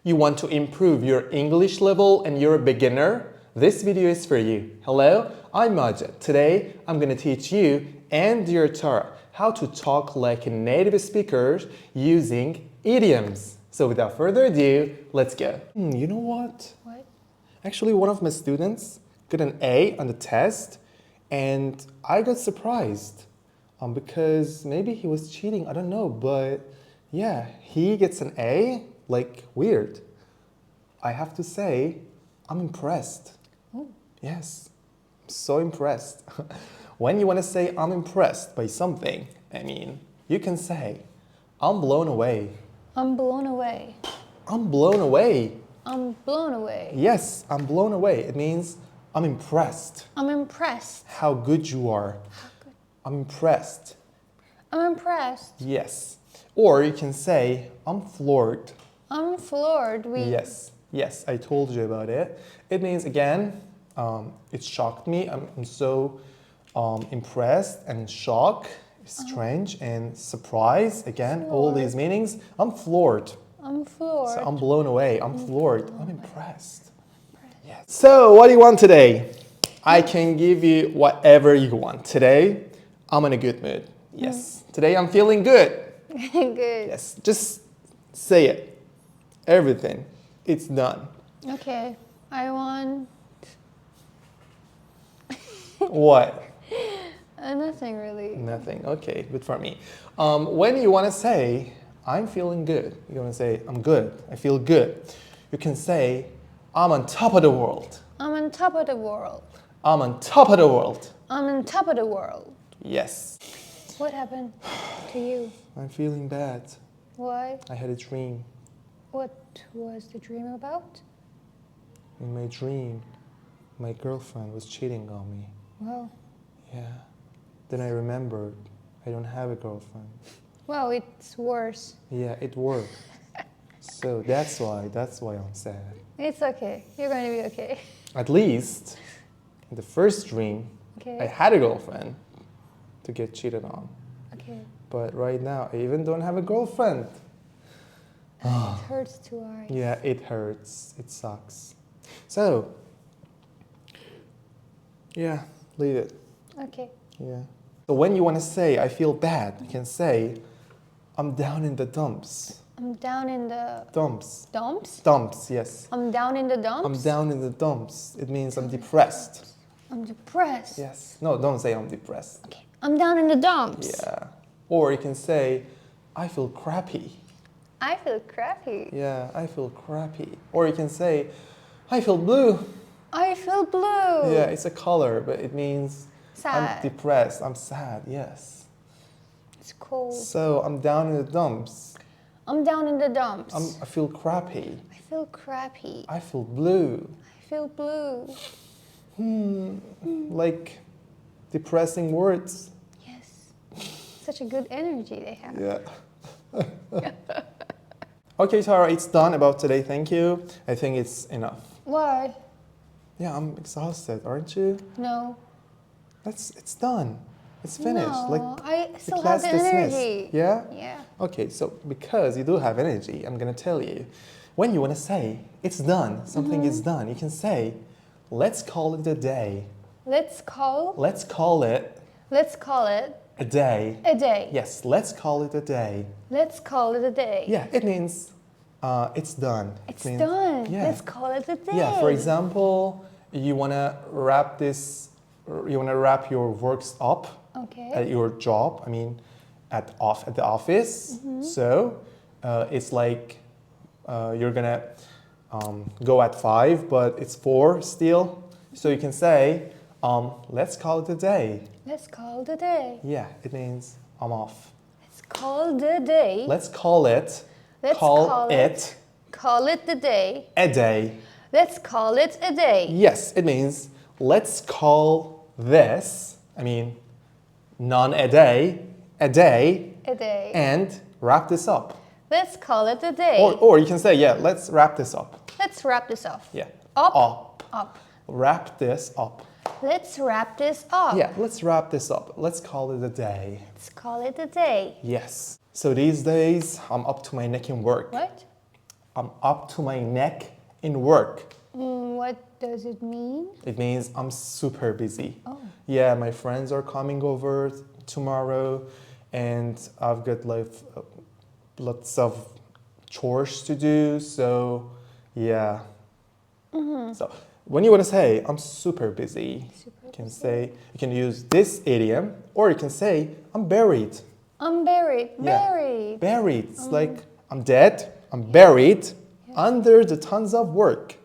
You want to improve your English level and you're a beginner? This video is for you. Hello, I'm Majid. Today, I'm going to teach you and your Tara how to talk like a native speaker using idioms. So without further ado, let's go. You know what? What? Actually, one of my students got an A on the test and I got surprised because maybe he was cheating, I don't know, but yeah, he gets an A, like weird. I have to say, I'm impressed. Oh. Yes, I'm so impressed. When you want to say I'm impressed by something, I mean, you can say, I'm blown away. I'm blown away. I'm blown away. I'm blown away. Yes, I'm blown away. It means I'm impressed. I'm impressed. How good you are. How good. I'm impressed. I'm impressed. Yes. Or you can say, I'm floored. I'm floored. Yes, I told you about it. It means, again, it shocked me. I'm so impressed and shocked, strange, and surprised. Again, all these meanings. I'm floored. I'm floored. So I'm blown away. I'm floored. I'm impressed. Yes. So what do you want today? I can give you whatever you want. Today, I'm in a good mood. Yes. Today, I'm feeling good. Good. Yes. Just say it. Everything. It's done. Okay. I want... What? Nothing really. Nothing. Okay, good for me. When you want to say, I'm feeling good, you want to say, I'm good, I feel good. You can say, I'm on top of the world. I'm on top of the world. I'm on top of the world. I'm on top of the world. Yes. What happened to you? I'm feeling bad. Why? I had a dream. What was the dream about? In my dream, my girlfriend was cheating on me. Well, Yeah. Then I remembered I don't have a girlfriend. well, it's worse. Yeah, it worked. So that's why I'm sad. It's okay. You're going to be okay. At least, in the first dream, Okay. I had a girlfriend to get cheated on. Okay. But right now, I even don't have a girlfriend. It hurts to eyes. Yeah, it hurts. It sucks. So, yeah, leave it. Okay. Yeah. So when you want to say, I feel bad, you can say, I'm down in the dumps. I'm down in the Dumps. dumps. Dumps, yes. I'm down in the dumps. I'm down in the dumps. It means I'm depressed. I'm depressed. Yes. No, don't say I'm depressed. Okay. I'm down in the dumps. Yeah. Or you can say, I feel crappy. I feel crappy. Yeah, I feel crappy. Or you can say, I feel blue. I feel blue. Yeah, it's a color, but it means I'm Sad. depressed. I'm sad, yes. It's cold. So I'm down in the dumps. I'm down in the dumps. I feel crappy. I feel crappy. I feel blue. I feel blue. Like depressing words. Yes. Such a good energy they have. Yeah. Okay, Tara, it's done about today. Thank you. I think it's enough. Why? Yeah, I'm exhausted, aren't you? No. It's done. It's finished. No, Like I the still have class the dismissed. energy. Yeah? Yeah. Okay, so because you do have energy, I'm gonna tell you. When you wanna say it's done, something is done, you can say, let's call it a day. Let's call it a day. a day. Yes, let's call it a day. Let's call it a day. Yeah, it means it's done. It's It means- done. Yeah. Let's call it a day. Yeah, for example, you wanna wrap your works up Okay. at your job, I mean, at the office. So it's like you're gonna go at 5, but it's 4 still. So you can say, let's call it a day. Let's call it a day. Yeah, it means I'm off. Let's call the day. Let's call it. Let's call it Call it the day. a day. Let's call it a day. Yes, it means let's call this, I mean, a day, A day. and wrap this up. Let's call it a day. Or you can say, yeah, let's wrap this up. Let's wrap this up. Yeah. Up. Wrap this up. Let's wrap this up. Yeah, let's wrap this up. Let's call it a day. Let's call it a day. Yes. So these days, I'm up to my neck in work. What? I'm up to my neck in work. What does it mean? It means I'm super busy. Oh. Yeah, my friends are coming over tomorrow and I've got like lots of chores to do. So, yeah. So, when you want to say I'm super busy, you can use this idiom or you can say I'm buried. I'm buried. Yeah. Buried. Buried. It's like I'm dead, I'm buried under the tons of work.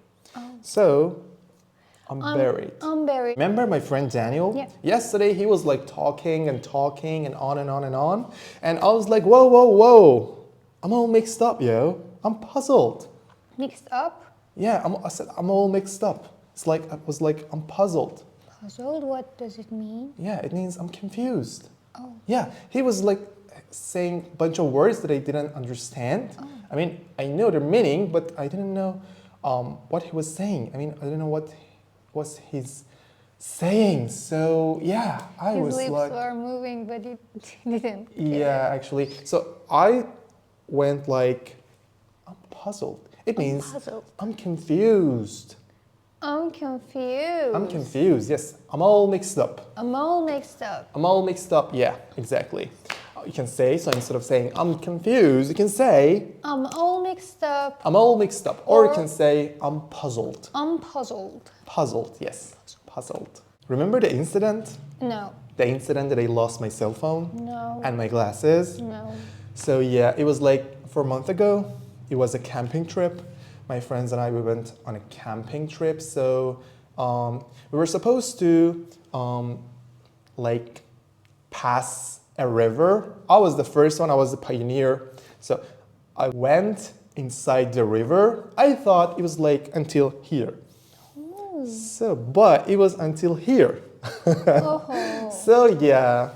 So, I'm buried. I'm buried. Remember my friend Daniel? Yeah. Yesterday he was like talking and talking and on and on and on. And I was like, whoa, whoa, whoa. I'm all mixed up, yo. I'm puzzled. Mixed up. Yeah, I said I'm all mixed up. It's like I'm puzzled. Puzzled. What does it mean? Yeah, it means I'm confused. Oh. Yeah, he was like saying a bunch of words that I didn't understand. I mean, I know their meaning, but I didn't know what he was saying. I mean, I didn't know what was he's saying. So yeah, I was His lips like, were moving, but it didn't. yeah, actually. So I went like, I'm puzzled. It means puzzled. I'm confused. I'm confused. I'm confused. Yes, I'm all mixed up. I'm all mixed up. I'm all mixed up. Yeah, exactly. You can say, so instead of saying I'm confused, you can say I'm all mixed up. I'm all mixed up. Or you Or- can say I'm puzzled. I'm puzzled. Puzzled, yes, puzzled. Remember the incident? No. The incident that I lost my cell phone No. and my glasses? No. So yeah, it was like 4 months ago. It was a camping trip. My friends and I, we went on a camping trip. So we were supposed to like pass a river. I was the first one. I was the pioneer. So I went inside the river. I thought it was like until here. So, but it was until here. Oh. So yeah,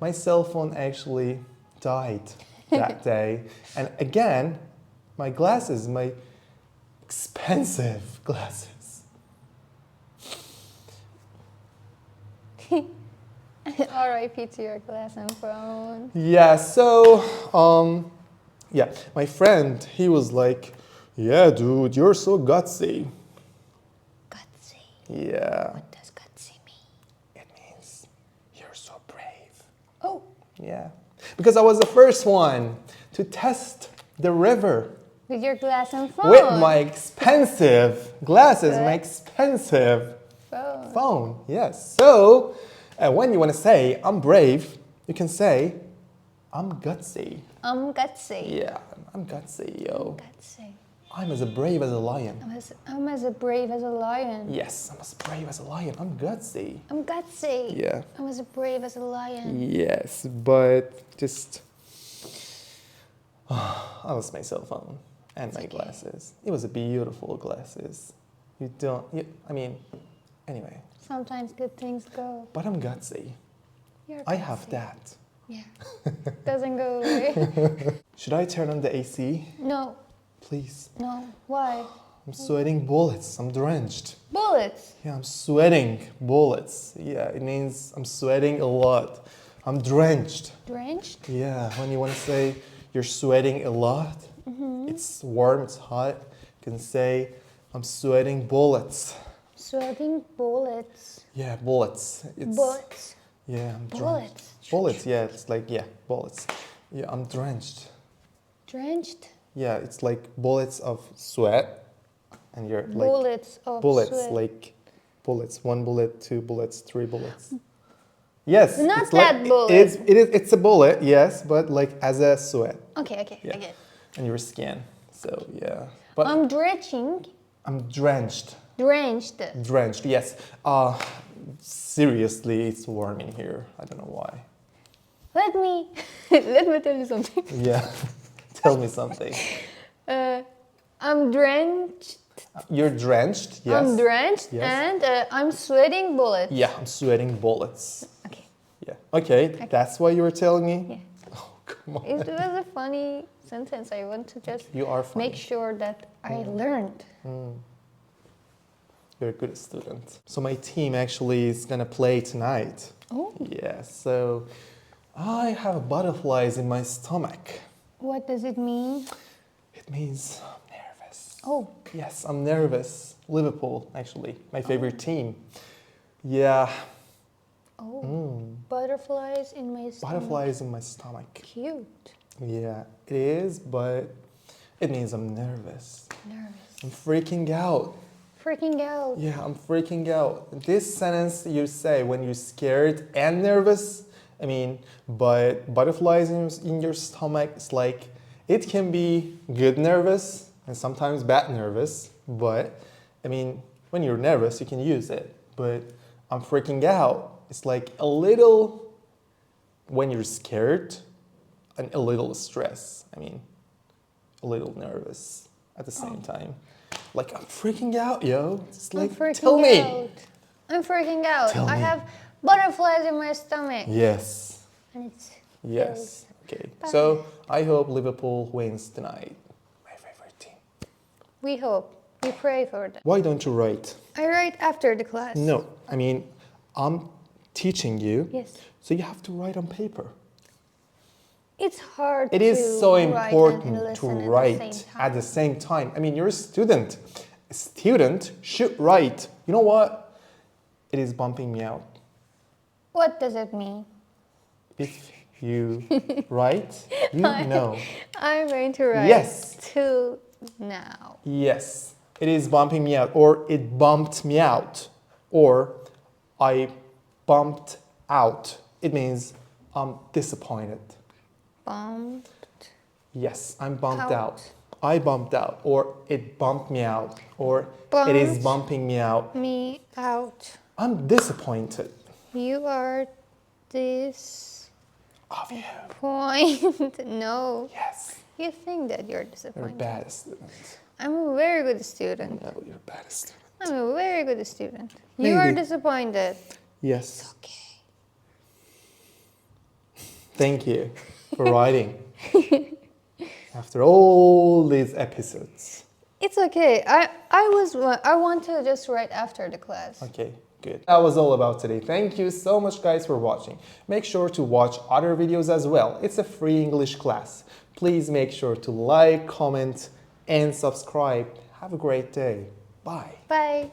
my cell phone actually died that day. And again, my glasses, my expensive glasses. R.I.P. to your glass and phone. Yeah, so, yeah, my friend, he was like, yeah, dude, you're so gutsy. Gutsy. Yeah, What does gutsy mean? it means you're so brave. Oh. Yeah, because I was the first one to test the river With your glass and phone. with my expensive glasses, my expensive phone. phone. Yes. So, when you want to say I'm brave, you can say I'm gutsy. I'm gutsy. Yeah, I'm gutsy, yo. Gutsy. I'm as brave as a lion. I'm as brave as a lion. Yes, I'm as brave as a lion. I'm gutsy. I'm gutsy. Yeah. I'm as brave as a lion. Yes, but just I lost my cell phone and my glasses. It was a beautiful glasses. I mean, anyway. Sometimes good things go. But I'm gutsy. You're I have gutsy. that. Yeah. Doesn't go away. Should I turn on the AC? No. Please. No. Why? I'm sweating bullets. I'm drenched. Bullets. Yeah, I'm sweating bullets. Yeah, it means I'm sweating a lot. I'm drenched. Drenched. Yeah, when you want to say you're sweating a lot, it's warm, it's hot, you can say I'm sweating bullets. Sweating bullets. Yeah, bullets. Bullets. Yeah, I'm drenched. Bullets. Bullets, yeah, it's like, yeah, bullets. Yeah, I'm drenched. Drenched. Yeah, it's like bullets of sweat, and you're like Bullets of bullets, sweat. like bullets. 1 bullet, 2 bullets, 3 bullets. Yes, Not it's that like, bullet. It's a bullet, yes, but like as a sweat. Okay, Yeah. I get it. And your skin. So yeah, but I'm drenching. I'm drenched. Drenched. Drenched. Yes. Seriously, it's warm in here. I don't know why. Let me tell you something. Yeah. Tell me something. I'm drenched. You're drenched. Yes. I'm drenched, Yes. and I'm sweating bullets. Yeah, I'm sweating bullets. Okay. Yeah. Okay, that's why you were telling me. Yeah. Oh, come on. It was a funny sentence. I want to just You are funny. make sure that I learned. You're a good student. So my team actually is gonna play tonight. Oh. Yeah. So I have butterflies in my stomach. What does it mean? It means I'm Oh, Yes, I'm nervous. Liverpool, actually, my favorite team. Yeah, butterflies in my stomach. butterflies in my stomach. Cute. Yeah, it is, but it means I'm nervous. Nervous. I'm freaking out. Freaking out. Yeah, I'm freaking out. This sentence you say when you're scared and nervous, but butterflies in your stomach, it's like, it can be good nervous and sometimes bad nervous, but when you're nervous, you can use it. But I'm freaking out. It's like a little when you're scared and a little stress. A little nervous at the same time. Like, I'm freaking out, yo. It's like, tell me. I'm freaking out. Tell I me. have butterflies in my stomach. Yes. And it's Yes. Okay. So I hope Liverpool wins tonight. My favorite team. We hope. We pray for them. Why don't you write? I write after the class. No, I'm teaching you. Yes. So you have to write on paper. It's hard It is so important to write at the same time. You're a student. A student should write. You know what? It is bumping me out. What does it mean? If you write, you know. I'm going to write Yes. to now. Yes. It is bumping me out, or it bumped me out, or I bumped out. It means I'm disappointed. Bumped. Yes, I'm bumped Out. out. I bumped out, or it bumped me out, or it is Bumped bumping me out. me out. I'm disappointed You are this of you. point. No. Yes, You think that you're you're a disappointed. bad student. I'm a very good student. No, you're a bad student. I'm a very good student. You are Maybe. disappointed. Yes, Okay. thank you for writing. After all these episodes. It's okay. I want to just write after the class. Okay, good. That was all about today. Thank you so much, guys, for watching. Make sure to watch other videos as well. It's a free English class. Please make sure to like, comment, and subscribe. Have a great day. Bye. Bye.